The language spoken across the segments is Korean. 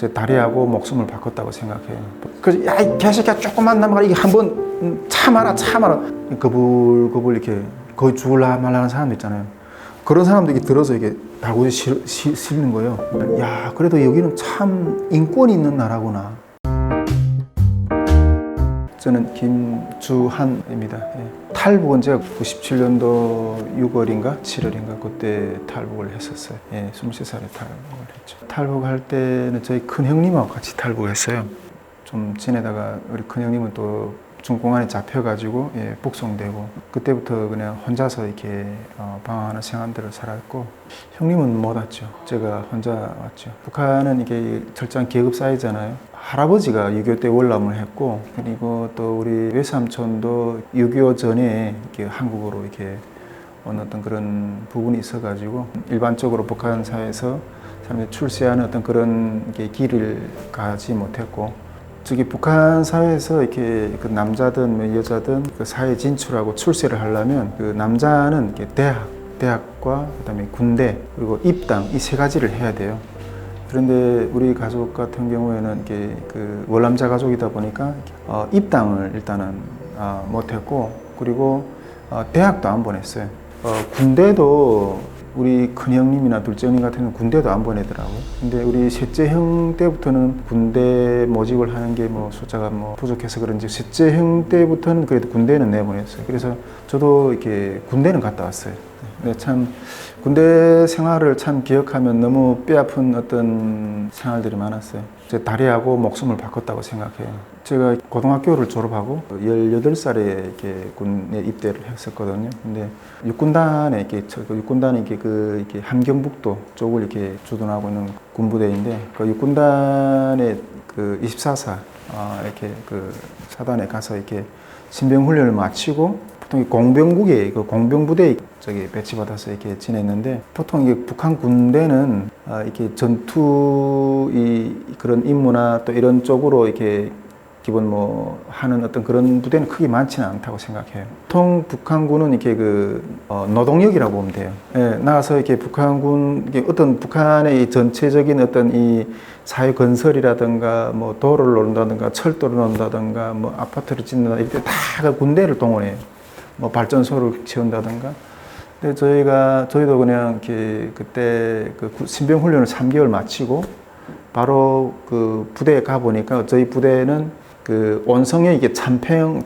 제 다리하고 목숨을 바꿨다고 생각해요. 그래서 야, 이 개새끼야 조금만 남아가 이게 한번 참아라. 거불거불 이렇게 거의 죽을라 말라는 사람도 있잖아요. 그런 사람들이 들어서 이게 달구지 실는 거예요. 야, 그래도 여기는 참 인권이 있는 나라구나. 저는 김주한입니다. 탈북은 제가 97년도 6월인가 7월인가 그때 탈북을 했었어요. 23살에 탈북을 했죠. 탈북할 때는 저희 큰 형님하고 같이 탈북했어요. 좀 지내다가 우리 큰 형님은 또 중공안에 잡혀가지고 북송되고 그때부터 그냥 혼자서 이렇게 방황하는 생활들을 살았고 형님은 못 왔죠. 제가 혼자 왔죠. 북한은 이게 철저한 계급 사회잖아요. 할아버지가 6.25 때 월남을 했고 그리고 또 우리 외삼촌도 6.25 전에 이렇게 한국으로 이렇게 온 어떤 그런 부분이 있어가지고 일반적으로 북한 사회에서 사람들이 출세하는 어떤 그런 길을 가지 못했고 저기 북한 사회에서 이렇게 그 남자든 여자든 그 사회 진출하고 출세를 하려면 그 남자는 이렇게 대학과 그다음에 군대 그리고 입당 이 세 가지를 해야 돼요. 그런데 우리 가족 같은 경우에는 이렇게 그 월남자 가족이다 보니까 입당을 일단은 못했고 그리고 대학도 안 보냈어요. 군대도 우리 큰형님이나 둘째형님 같은 경우는 군대도 안 보내더라고요. 근데 우리 셋째 형 때부터는 군대 모집을 하는 게 뭐 숫자가 뭐 부족해서 그런지 셋째 형 때부터는 그래도 군대는 내보냈어요. 그래서 저도 이렇게 군대는 갔다 왔어요. 근데 참 군대 생활을 참 기억하면 너무 뼈아픈 어떤 생활들이 많았어요. 제 다리하고 목숨을 바꿨다고 생각해요. 제가 고등학교를 졸업하고 18살에 이렇게 군에 입대를 했었거든요. 근데 육군단에 이렇게 함경북도 쪽을 이렇게 주둔하고 있는 군부대인데 그 육군단의 그 24사 이렇게 그 사단에 가서 이렇게 신병 훈련을 마치고 보통 공병국에 그 공병부대에 배치받아서 이렇게 지냈는데 보통 이게 북한 군대는 이렇게 전투 그런 임무나 또 이런 쪽으로 이렇게 기본 뭐 하는 어떤 그런 부대는 크게 많지는 않다고 생각해요. 보통 북한군은 이렇게 그 노동력이라고 보면 돼요. 나가서 이렇게 북한군 어떤 북한의 이 전체적인 어떤 이 사회 건설이라든가 뭐 도로를 놓는다든가 철도를 놓는다든가 뭐 아파트를 짓는다 이때 다 그 군대를 동원해요. 뭐 발전소를 지은다든가. 근데 저희도 그냥 이렇게 그때 그 신병 훈련을 3개월 마치고 바로 그 부대에 가 보니까 저희 부대는 그 온성에 이게 창평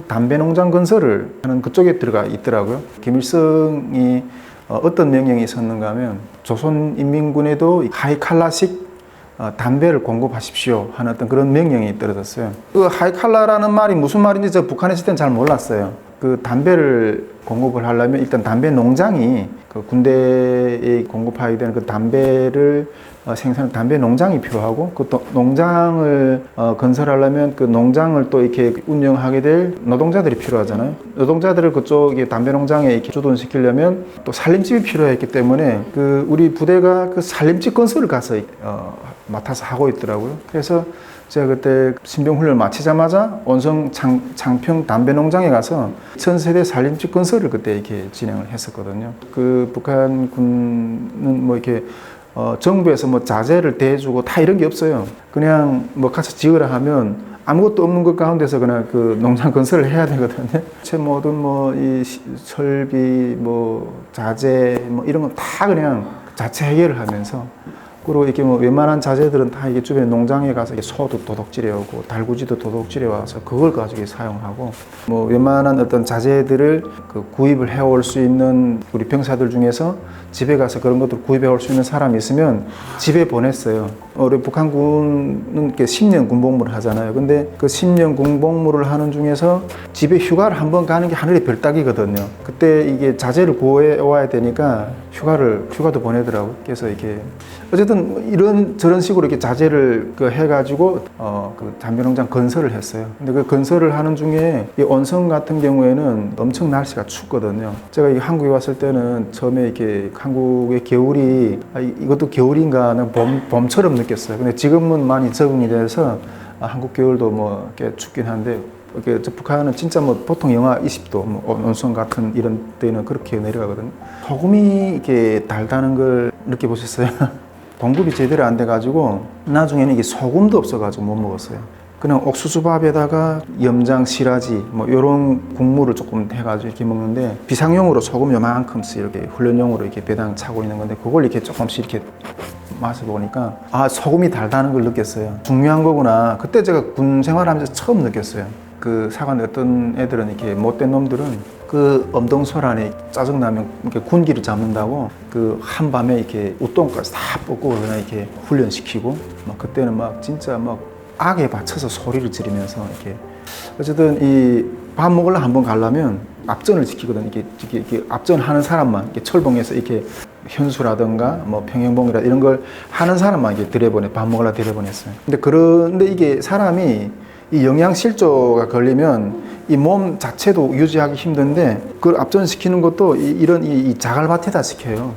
담배 농장 건설을 하는 그쪽에 들어가 있더라고요. 김일성이 어떤 명령이 있었는가 하면 조선인민군에도 하이칼라식 담배를 공급하십시오 하는 어떤 그런 명령이 떨어졌어요. 그 하이칼라라는 말이 무슨 말인지 저 북한에 있을 때는 잘 몰랐어요. 그 담배를 공급을 하려면 일단 담배 농장이 그 군대에 공급하게 되는 그 담배를 생산하는 담배 농장이 필요하고 그 농장을 건설하려면 그 농장을 또 이렇게 운영하게 될 노동자들이 필요하잖아요. 노동자들을 그쪽에 담배 농장에 이렇게 주둔시키려면 또 살림집이 필요했기 때문에 그 우리 부대가 그 살림집 건설을 가서 맡아서 하고 있더라고요. 그래서 제가 그때 신병훈련을 마치자마자 온성 창평 담배 농장에 가서 1000세대 살림집 건설을 그때 이렇게 진행을 했었거든요. 그 북한 군은 뭐 이렇게 정부에서 뭐 자재를 대주고 다 이런 게 없어요. 그냥 뭐 가서 지으라 하면 아무것도 없는 것 가운데서 그냥 그 농장 건설을 해야 되거든요. 제 모든 뭐 이 설비, 뭐 자재, 뭐 이런 건 다 그냥 자체 해결을 하면서 그리고 이렇게 뭐 웬만한 자재들은 다 이게 주변에 농장에 가서 소도 도둑질해 오고 달구지도 도둑질해 와서 그걸 가지고 사용하고 뭐 웬만한 어떤 자재들을 그 구입을 해올 수 있는 우리 병사들 중에서 집에 가서 그런 것들 구입해 올 수 있는 사람이 있으면 집에 보냈어요. 우리 북한군은 이렇게 10년 군복무를 하잖아요. 근데 그 10년 군복무를 하는 중에서 집에 휴가를 한번 가는 게 하늘의 별따기거든요. 그때 이게 자재를 구해 와야 되니까 휴가도 보내더라고요. 그래서 이렇게 어쨌든 저런 식으로 이렇게 자재를 해가지고 그 담배 농장 건설을 했어요. 근데 그 건설을 하는 중에 이 온성 같은 경우에는 엄청 날씨가 춥거든요. 제가 한국에 왔을 때는 처음에 이렇게 한국의 겨울이 이것도 겨울인가 봄처럼 느꼈어요. 근데 지금은 많이 적응이 돼서 한국 겨울도 뭐 이렇게 춥긴 한데 북한은 진짜 뭐 보통 영하 20도, 뭐 온성 같은 이런 데는 그렇게 내려가거든요. 소금이 이렇게 달다는 걸 느껴보셨어요? 공급이 제대로 안 돼가지고 나중에는 이게 소금도 없어가지고 못 먹었어요. 그냥 옥수수밥에다가 염장, 시라지 뭐 이런 국물을 조금 해가지고 이렇게 먹는데 비상용으로 소금 요만큼씩 이렇게 훈련용으로 이렇게 배당 차고 있는 건데 그걸 이렇게 조금씩 이렇게 맛을 보니까 아 소금이 달다는 걸 느꼈어요. 중요한 거구나. 그때 제가 군 생활하면서 처음 느꼈어요. 그 사관에 어떤 애들은 이렇게 못된 놈들은 그 엄동설 안에 짜증나면 이렇게 군기를 잡는다고 그 한밤에 이렇게 우똥까지 다 뽑고 그냥 이렇게 훈련시키고 막 그때는 막 진짜 막 악에 받쳐서 소리를 지르면서 이렇게 어쨌든 이 밥 먹으러 한번 가려면 앞전을 지키거든. 이렇게 앞전하는 사람만 이렇게 철봉에서 이렇게 현수라든가 뭐 평행봉이라 이런 걸 하는 사람만 이렇게 들여보내 밥 먹으러 들여보냈어요. 그런데 이게 사람이 이 영양실조가 걸리면 이 몸 자체도 유지하기 힘든데 그걸 앞전시키는 것도 이런 이 자갈밭에다 시켜요.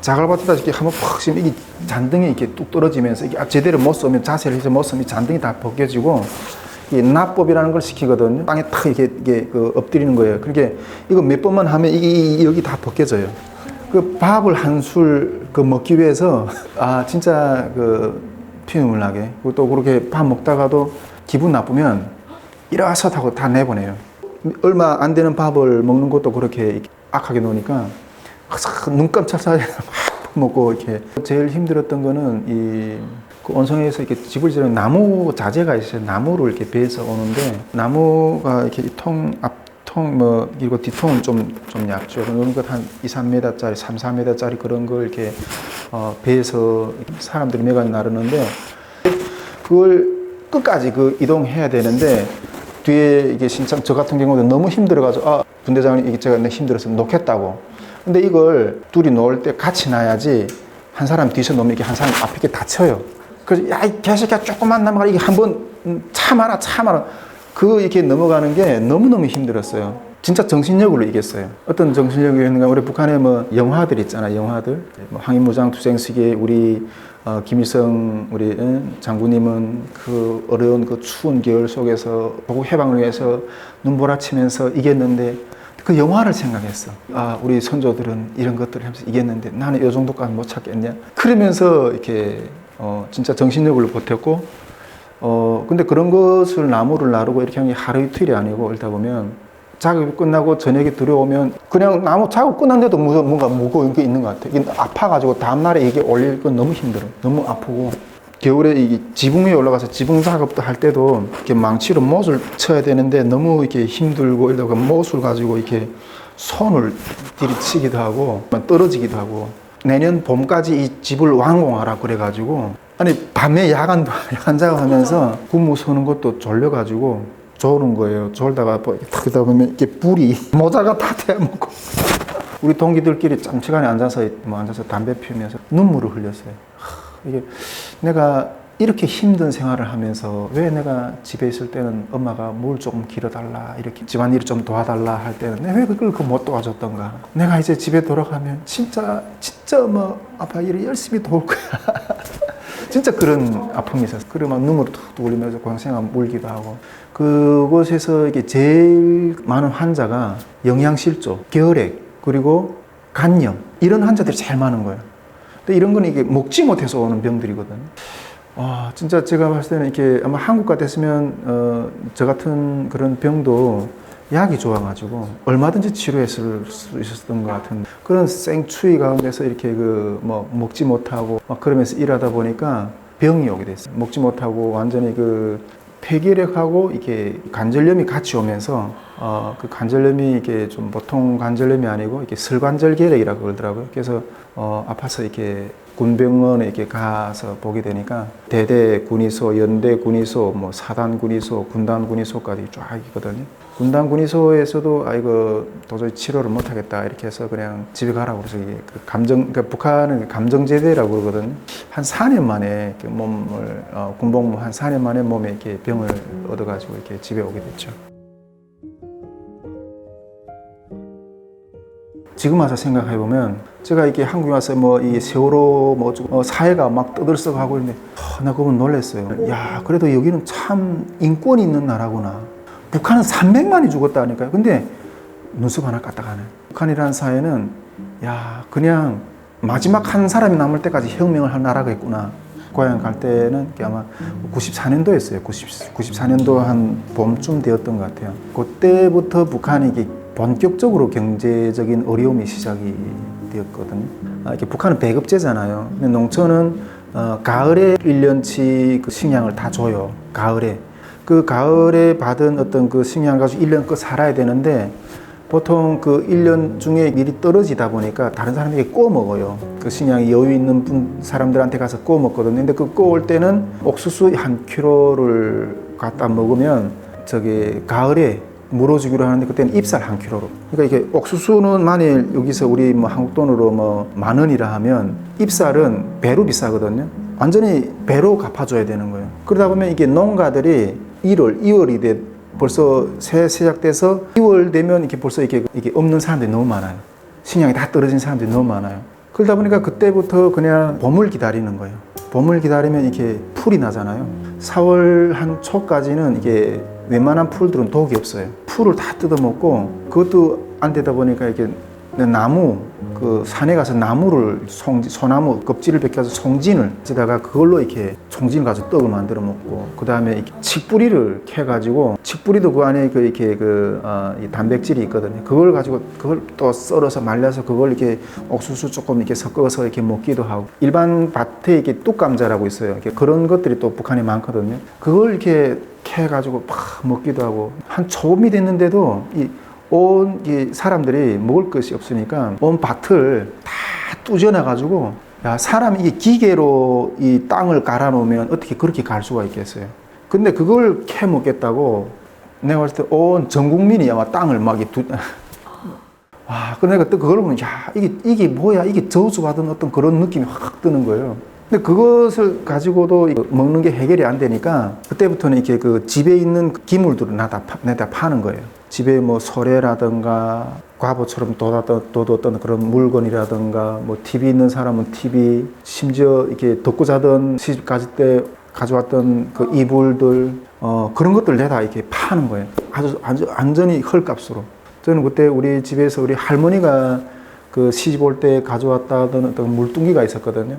자갈밭에다 이렇게 한번 푹 씌우면 이게 잔등이 이렇게 뚝 떨어지면서 이게 제대로 못 쏘면 자세를 해서 못 쏘면 잔등이 다 벗겨지고 이 납법이라는 걸 시키거든요. 땅에 탁 이게 그 엎드리는 거예요. 그렇게 이거 몇 번만 하면 이게 여기 다 벗겨져요. 그 밥을 한 술 그 먹기 위해서 아 진짜 그 피눈물 나게 또 그렇게 밥 먹다가도 기분 나쁘면 일어서 하고 다 내보내요. 얼마 안 되는 밥을 먹는 것도 그렇게 악하게 놓으니까 눈 깜짝 사이 막 먹고 이렇게 제일 힘들었던 거는 그 온성에서 이렇게 집을 지르는 나무 자재가 있어요. 나무를 이렇게 베서 오는데 나무가 이렇게 앞통 뭐 그리고 뒤통은 좀 얇죠. 그런 것 한 2, 3m짜리, 3, 4m짜리 그런 걸 이렇게 베서 사람들이 매가 나르는데 그걸 끝까지 그 이동해야 되는데 뒤에 이게 진짜 저 같은 경우는 너무 힘들어가지고 아 분대장님 이게 제가 힘들어서 놓겠다고. 근데 이걸 둘이 놓을 때 같이 놔야지 한 사람 뒤에서 놓으면 이게 한 사람 앞에 이렇게 다쳐요. 그래서 야 이 개새끼야 조금만 넘어가 이게 한번 참아라 그 이렇게 넘어가는 게 너무너무 힘들었어요. 진짜 정신력으로 이겼어요. 어떤 정신력이었는가 우리 북한에 뭐 영화들 있잖아 영화들 뭐 항인무장 투쟁시기에 우리 김일성 우리 장군님은 그 어려운 그 추운 겨울 속에서 조국 해방을 위해서 눈보라치면서 이겼는데 그 영화를 생각했어. 아 우리 선조들은 이런 것들을 하면서 이겼는데 나는 이 정도까지 못 찾겠냐. 그러면서 이렇게 진짜 정신력으로 버텼고 근데 그런 것을 나무를 나르고 이렇게 하는 게 하루 이틀이 아니고 읽다 보면 작업이 끝나고 저녁에 들어오면 그냥 나무 작업 끝났는데도 뭔가 무거운 게 있는 것 같아. 이게 아파가지고 다음날에 이게 올릴 건 너무 힘들어. 너무 아프고. 겨울에 이게 지붕 위에 올라가서 지붕 작업도 할 때도 이렇게 망치로 못을 쳐야 되는데 너무 이렇게 힘들고 이러다가 못을 가지고 이렇게 손을 들이치기도 하고 떨어지기도 하고 내년 봄까지 이 집을 완공하라 그래가지고 아니 밤에 야간 작업하면서 군무 서는 것도 졸려가지고 졸은 거예요. 졸다가 탁 하다 보면 이렇게 불이 모자가 다 태워먹고 우리 동기들끼리 짬시간에 앉아서 담배 피우면서 눈물을 흘렸어요. 이게 내가 이렇게 힘든 생활을 하면서 왜 내가 집에 있을 때는 엄마가 물 조금 길어달라 이렇게 집안일을 좀 도와달라 할 때는 왜 그걸 못 도와줬던가. 내가 이제 집에 돌아가면 진짜 엄마 아빠 일을 열심히 도울 거야. 진짜 그런 아픔이 있었어. 그리고 막 눈물을 툭툭 흘리면서 고향생활 울기도 하고. 그곳에서 이게 제일 많은 환자가 영양실조, 결핵, 그리고 간염 이런 환자들이 제일 많은 거예요. 근데 이런 거는 이게 먹지 못해서 오는 병들이거든. 와, 진짜 제가 봤을 때는 이렇게 아마 한국 같았으면 저 같은 그런 병도 약이 좋아가지고 얼마든지 치료했을 수 있었던 것 같은 그런 생추위 가운데서 이렇게 뭐 먹지 못하고 막 그러면서 일하다 보니까 병이 오게 됐어요. 먹지 못하고 완전히 폐결핵하고 이게 관절염이 같이 오면서 그 관절염이 이게 좀 보통 관절염이 아니고 이게 설관절결핵이라고 그러더라고요. 그래서 아파서 이렇게 군병원에 이렇게 가서 보게 되니까 대대 군의소, 연대 군의소, 뭐 사단 군의소, 군단 군의소까지 쫙 있거든요. 군단 군의소에서도 이거 도저히 치료를 못 하겠다 이렇게 해서 그냥 집에 가라고 그래서 이게 그러니까 북한은 감정제대라고 그러거든요. 한 4년 만에 몸을 군복무 한 4년 만에 몸에 이렇게 병을 얻어가지고 이렇게 집에 오게 됐죠. 지금 와서 생각해 보면 제가 이렇게 한국에 와서 뭐 이 세월호 사회가 막 떠들썩하고 있는데 나 그거 놀랐어요. 야 그래도 여기는 참 인권이 있는 나라구나. 북한은 300만이 죽었다니까요. 근데 눈썹 하나 까딱하네. 북한이라는 사회는 야 그냥 마지막 한 사람이 남을 때까지 혁명을 할 나라가 있구나. 고향 갈 때는 아마 94년도였어요. 94년도 한 봄쯤 되었던 것 같아요. 그때부터 북한이 이게 본격적으로 경제적인 어려움이 시작이 되었거든요. 이렇게 북한은 배급제잖아요. 근데 농촌은 가을에 1년치 그 식량을 다 줘요. 가을에. 그 가을에 받은 어떤 그 식량 가지고 1년 껏 살아야 되는데 보통 그 1년 중에 밀이 떨어지다 보니까 다른 사람들이 구워 먹어요. 그 식량이 여유 있는 사람들한테 가서 구워 먹거든요. 근데 그 구울 때는 옥수수 한 킬로를 갖다 먹으면 저기 가을에 물어주기로 하는데 그때는 잎살 한 킬로로. 그러니까 이게 옥수수는 만일 여기서 우리 뭐 한국 돈으로 뭐 10,000원이라 하면 잎살은 배로 비싸거든요. 완전히 배로 갚아줘야 되는 거예요. 그러다 보면 이게 농가들이 1월, 2월이 돼 벌써 새 시작돼서 2월 되면 이게 벌써 이게 없는 사람들이 너무 많아요. 식량이 다 떨어진 사람들이 너무 많아요. 그러다 보니까 그때부터 그냥 봄을 기다리는 거예요. 봄을 기다리면 이렇게 풀이 나잖아요. 4월 한 초까지는 이게 웬만한 풀들은 독이 없어요. 풀을 다 뜯어먹고 그것도 안 되다 보니까 이게 나무 그 산에 가서 나무를 소나무 껍질을 벗겨서 송진을 찌다가 그걸로 이렇게 송진을 가지고 떡을 만들어 먹고 그 다음에 칡뿌리를 캐가지고 칡뿌리도 그 안에 그 이렇게 이 단백질이 있거든요. 그걸 가지고 그걸 또 썰어서 말려서 그걸 이렇게 옥수수 조금 이렇게 섞어서 이렇게 먹기도 하고 일반 밭에 이렇게 뚝감자라고 있어요. 이렇게 그런 것들이 또 북한에 많거든요. 그걸 이렇게 캐가지고 막 먹기도 하고 한 초봄이 됐는데도 온 사람들이 먹을 것이 없으니까 온 밭을 다 뚜져놔가지고 야 사람이 이게 기계로 이 땅을 갈아 놓으면 어떻게 그렇게 갈 수가 있겠어요. 근데 그걸 캐 먹겠다고 내가 봤을 때 온 전 국민이 아마 땅을 막 와, 근데 내가 또 그걸 보면 야 이게 뭐야 이게 저주받은 어떤 그런 느낌이 확 드는 거예요. 근데 그것을 가지고도 먹는 게 해결이 안 되니까 그때부터는 이렇게 그 집에 있는 기물들을 내다 파는 거예요. 집에 뭐 소래라든가 과보처럼 돋았던 그런 물건이라든가 뭐 TV 있는 사람은 TV, 심지어 이렇게 덮고 자던 시집 가질 때 가져왔던 그 이불들 그런 것들 내다 이렇게 파는 거예요. 아주 완전히 헐값으로. 저는 그때 우리 집에서 우리 할머니가 그 시집 올 때 가져왔다던 어떤 물뚱기가 있었거든요.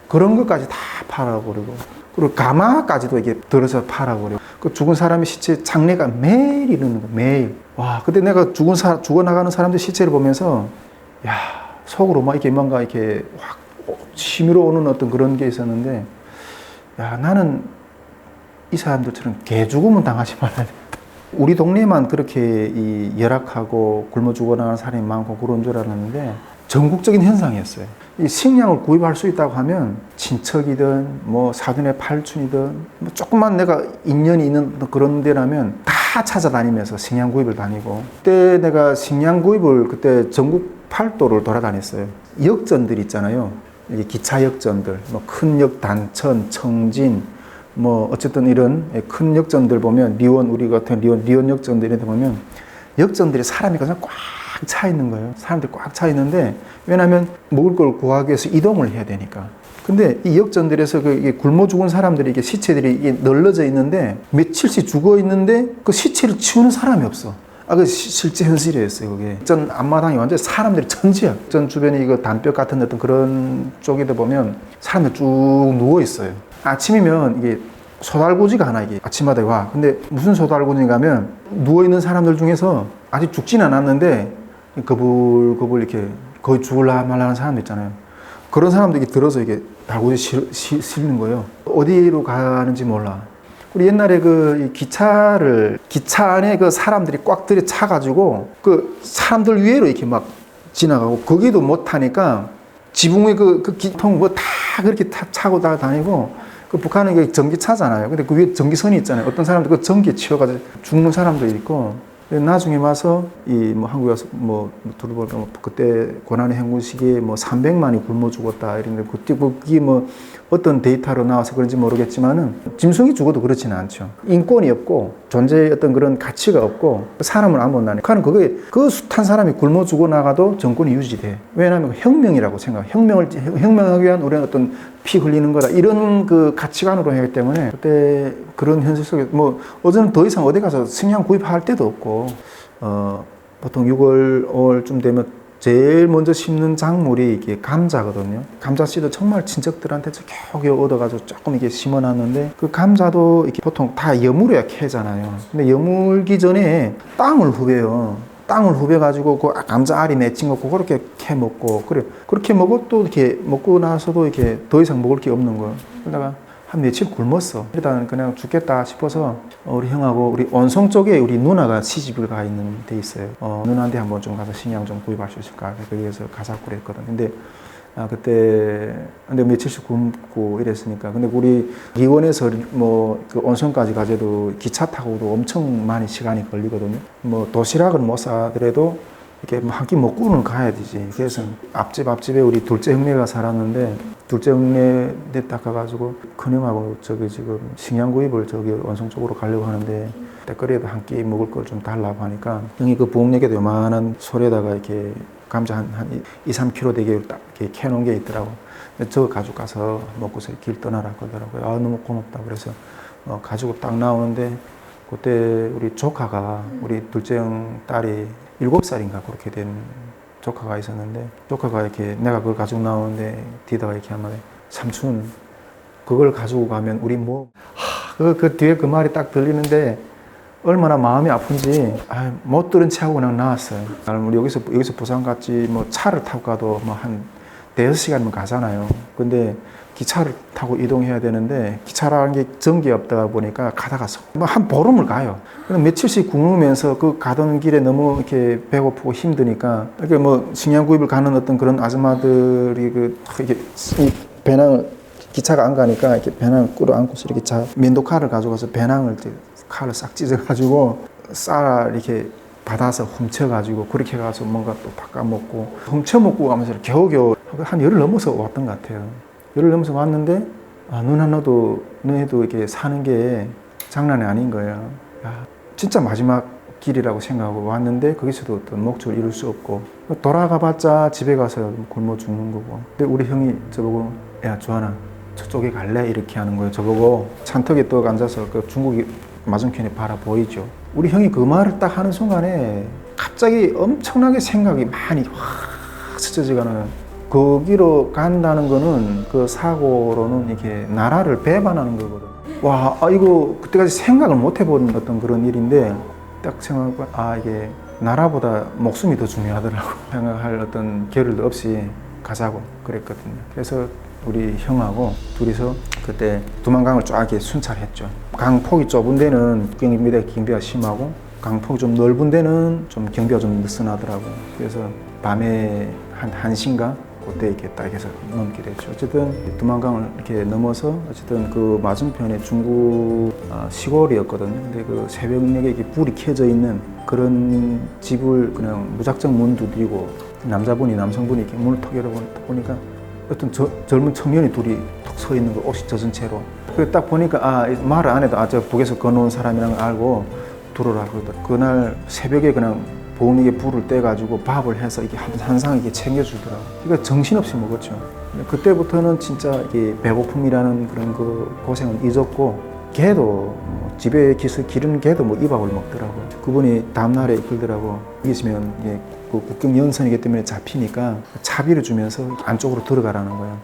그런 것까지 다 팔아버리고 그리고 가마까지도 이게 들어서 팔아버리고 그 죽은 사람의 시체 장례가 매일 이러는 거 매일. 와 그때 내가 죽어나가는 사람들 시체를 보면서 야 속으로 막 이렇게 뭔가 이렇게 확 치밀어 오는 어떤 그런 게 있었는데 야 나는 이 사람들처럼 개죽음은 당하지 말아야 돼. 우리 동네만 그렇게 이 열악하고 굶어 죽어나가는 사람이 많고 그런 줄 알았는데 전국적인 현상이었어요. 이 식량을 구입할 수 있다고 하면 친척이든 뭐 사돈의 팔촌이든 뭐 조금만 내가 인연이 있는 그런 데라면 다 찾아다니면서 식량 구입을 다니고 그때 내가 식량 구입을 그때 전국 8도를 돌아다녔어요. 역전들 있잖아요. 기차 역전들 뭐 큰 역 단천, 청진 뭐 어쨌든 이런 큰 역전들 보면 리원 우리 같은 리원 역전들 이런 데 보면 역전들이 사람이 그냥 꽉 차 있는 거예요. 사람들이 꽉 차 있는데 왜냐하면 먹을 걸 구하기 위해서 이동을 해야 되니까. 근데 이 역전들에서 이게 굶어 죽은 사람들이 이게 시체들이 이게 널려져 있는데 며칠씩 죽어 있는데 그 시체를 치우는 사람이 없어. 그 실제 현실이었어요. 그게 전 앞마당이 완전 사람들이 천지야. 전 주변에 이거 담벼 같은 어떤 그런 쪽에도 보면 사람들 쭉 누워 있어요. 아침이면 이게 소달구지가 하나 이게 아침마다 와. 근데 무슨 소달구지인가 하면 누워 있는 사람들 중에서 아직 죽진 않았는데 거불거불 이렇게 거의 죽을라 말라는 사람도 있잖아요. 그런 사람들이 들어서 이게 달구지 실는 거예요. 어디로 가는지 몰라. 우리 옛날에 그 기차 안에 그 사람들이 꽉 들여 차가지고 그 사람들 위에로 이렇게 막 지나가고 거기도 못 타니까 지붕에 그 기통 뭐 다 그렇게 차고 다니고 그 북한은 그 전기차잖아요. 근데 그 위에 전기선이 있잖아요. 어떤 사람들 그 전기에 치여가지고 죽는 사람도 있고. 나중에 와서 뭐 한국에 와서 뭐 들어보니까 뭐 그때 고난의 행군 시기에 뭐 300만이 굶어 죽었다 이런데 그게 뭐 어떤 데이터로 나와서 그런지 모르겠지만은 짐승이 죽어도 그렇지는 않죠. 인권이 없고 존재의 어떤 그런 가치가 없고 사람을 안 본다니까. 그게 그 숱한 사람이 굶어 죽어 나가도 정권이 유지돼. 왜냐하면 혁명이라고 생각. 혁명하기 위한 우리는 어떤 피 흘리는 거다 이런 그 가치관으로 하기 때문에 그때 그런 현실 속에 뭐 어제는 더 이상 어디 가서 식량 구입할 데도 없고 보통 6월 5월쯤 되면 제일 먼저 심는 작물이 이게 감자거든요. 감자 씨도 정말 친척들한테 겨우겨우 얻어가지고 조금 이렇게 심어놨는데 그 감자도 이렇게 보통 다 여물어야 캐잖아요. 근데 여물기 전에 땅을 후벼요. 땅을 후벼가지고 그 감자 알이 맺힌 거 그렇게 캐 먹고 그래 그렇게 먹고 또 이렇게 먹고 나서도 이렇게 더 이상 먹을 게 없는 거예요. 그러다가 한 며칠 굶었어. 일단 그냥 죽겠다 싶어서 우리 형하고 우리 원성 쪽에 우리 누나가 시집을 가 있는 데 있어요. 누나한테 한번 좀 가서 식량 좀 구입할 수 있을까? 거기에서 가자고 그랬거든. 근데 근데 며칠씩 굶고 이랬으니까. 근데 우리 기원에서 그 온천까지 가져도 기차 타고도 엄청 많이 시간이 걸리거든요. 도시락은 못 사더라도 이렇게 한 끼 먹고는 가야 되지. 그래서 앞집에 우리 둘째 형네가 살았는데 둘째 형네 딱 가가지고 큰형하고 저기 지금 식량 구입을 저기 원성 쪽으로 가려고 하는데 때거리에도 한 끼 먹을 걸 좀 달라고 하니까 형이 그 부엌역에도 요만한 솔에다가 이렇게 감자 한 2, 3kg 되게 딱 이렇게 캐놓은 게 있더라고. 저거 가지고 가서 먹고서 길 떠나라 그러더라고요. 너무 고맙다. 그래서 가지고 딱 나오는데 그때 우리 조카가 우리 둘째 형 딸이 7살인가 그렇게 된 조카가 있었는데 조카가 이렇게 내가 그걸 가지고 나오는데 뒤다가 이렇게 하면 삼촌 그걸 가지고 가면 우리 그 뒤에 그 말이 딱 들리는데 얼마나 마음이 아픈지 못 들은 채 하고 그냥 나왔어요. 우리 여기서 부산 갔지 차를 타고 가도 한 대여섯 시간이면 가잖아요. 근데 기차를 타고 이동해야 되는데 기차라는 게 전기가 없다 보니까 가다가 한 보름을 가요. 그럼 며칠씩 굶으면서 그 가던 길에 너무 이렇게 배고프고 힘드니까 이렇게 식량 구입을 가는 어떤 그런 아줌마들이 이렇게 이 배낭을 기차가 안 가니까 이렇게 배낭을 끌어안고서 이렇게 면도칼을 가져가서 배낭을 칼을 싹 찢어가지고 쌀 이렇게 받아서 훔쳐가지고 그렇게 가서 뭔가 또 바꿔먹고 훔쳐먹고 가면서 겨우겨우 한 열흘 넘어서 왔던 것 같아요. 열흘 넘어서 왔는데 누나 너도 너희도 이렇게 사는 게 장난이 아닌 거예요. 진짜 마지막 길이라고 생각하고 왔는데 거기서도 어떤 목적을 이룰 수 없고 돌아가봤자 집에 가서 굶어 죽는 거고. 근데 우리 형이 저보고 야 주하나 저쪽에 갈래? 이렇게 하는 거예요. 저보고 찬턱에 떡 앉아서 그 중국이 맞은편에 바라 보이죠. 우리 형이 그 말을 딱 하는 순간에 갑자기 엄청나게 생각이 많이 확 스쳐지가는 거기로 간다는 거는 그 사고로는 이렇게 나라를 배반하는 거거든요. 이거 그때까지 생각을 못 해본 어떤 그런 일인데 딱 생각해보니까 이게 나라보다 목숨이 더 중요하더라고. 생각할 어떤 겨를도 없이 가자고 그랬거든요. 그래서 우리 형하고 둘이서 그때 두만강을 쫙 이렇게 순찰했죠. 강폭이 좁은 데는 경비가 심하고 강폭이 좀 넓은 데는 좀 경비가 좀 느슨하더라고요. 그래서 밤에 한 1시인가 그때 이렇게 딱 해서 넘게 됐죠. 어쨌든 두만강을 이렇게 넘어서 어쨌든 그 맞은편에 중국 시골이었거든요. 근데 그 새벽녘에 이렇게 불이 켜져 있는 그런 집을 그냥 무작정 문 두드리고 남성분이 이렇게 문을 턱 열어보니까 어떤 젊은 청년이 둘이 턱 서 있는 거 옷이 젖은 채로. 그래 딱 보니까 말을 안 해도 저 북에서 건너온 사람이라는 걸 알고 들어오라 그러더라고요. 그날 새벽에 그냥 보온에 불을 떼가지고 밥을 해서 이렇게 한 상 이렇게 챙겨주더라고요. 그러니까 정신없이 먹었죠. 그때부터는 진짜 이게 배고픔이라는 그런 그 고생을 잊었고, 개도 집에 기른 개도 이밥을 먹더라고요. 그분이 다음날에 이끌더라고. 여기 있으면 그 국경 연선이기 때문에 잡히니까 차비를 주면서 안쪽으로 들어가라는 거예요.